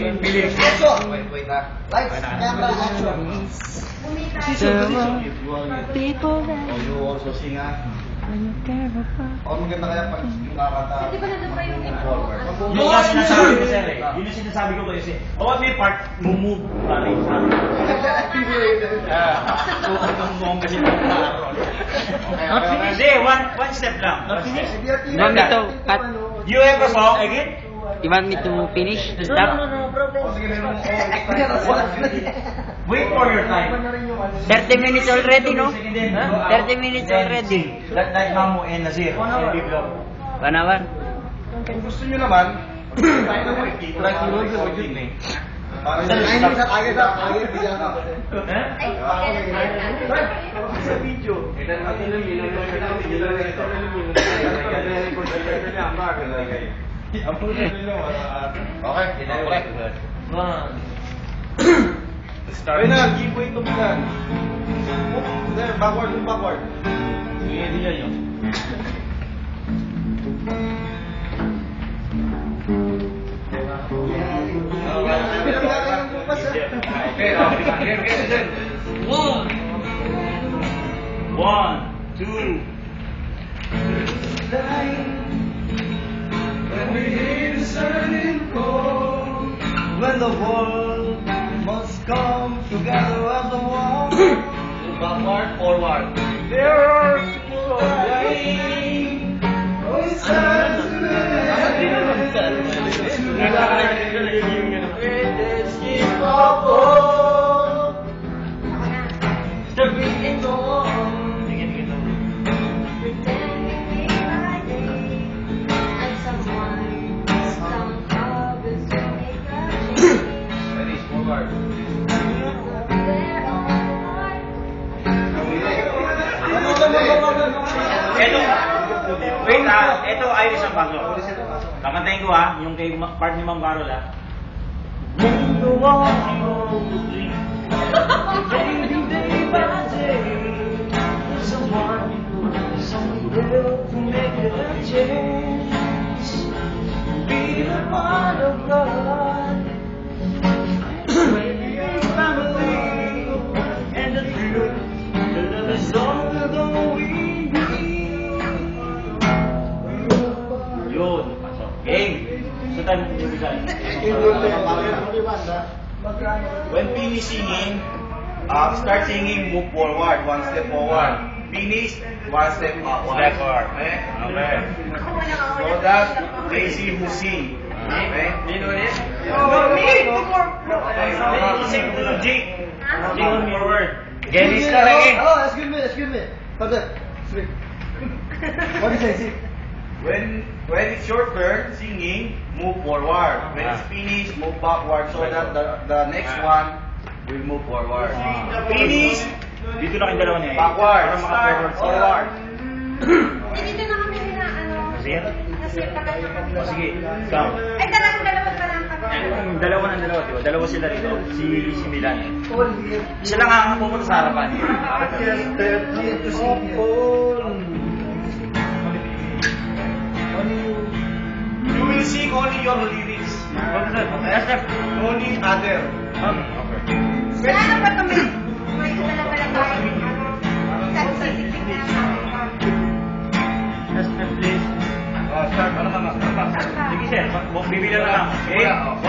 Philips. Action! Wait na. Lights, camera, action. People that You also sing when you care about. O maganda kaya pag yung kakanta. Di ba nandun pa yung forward? Yun yung sinasabi ko sir eh. Yun yung sinasabi ko kasi. Bawat may part, move pare sa akin. Tumong kasi ng parol. Hindi, one step lang. You want me to cut? You have a song again? You want me to finish? Stop? O sige, meron mo. Wait for your time. 30 minutes already, no? 30 minutes already. Like Mamu and Nazir. 1 hour. Kung gusto nyo naman, tayo na mo Like you will do it eh. Parang Agad, bigyan ka. sa video. Okay, start na, giveaway to bilan. There, backward. Hindi yan yun. One, two. When we hear the sounding call, when the world must come together as one. Backward, forward. There are people dying. Oh, it's time to keep up hope. The beating on. Ito Irish ang bago. Kakantayin ko yung kay part ni Ma'am Carol When the walls fading day by day, someone will to make a change. Be the part of blood, family, and the truth. The love is all that we need. Yun, pasok. Game. So tayo bibigay. When finish singing, start singing, move forward, one step forward. Finish, one step backward. Okay? Okay. So that Tracy who sing. Okay? You know it? No, me! Sing to the Jake. Sing forward. Get start again. Oh, excuse me. Pagod. Sweet. What is it? When it's your turn singing, move forward. When it's finished, move backward so that the next one will move forward. Finish, Dito na kayong dalawa niya. backward, Para start, maka-forward. forward. Dito na kami na Nasir? Nasir tagal na kami. O sige, ikaw. Ay, dalawa pa lang kami. Dalawa ng dalawa, di ba? Dalawa sila rito. Si Milan. Siya lang ang pumunta sa harapan. You will sing only your lyrics. Only other. Ano ba kami? May dala pala tayo. Statistic na Start, please. Start, ano ka? Sige sir, bibila na lang. Okay? 1,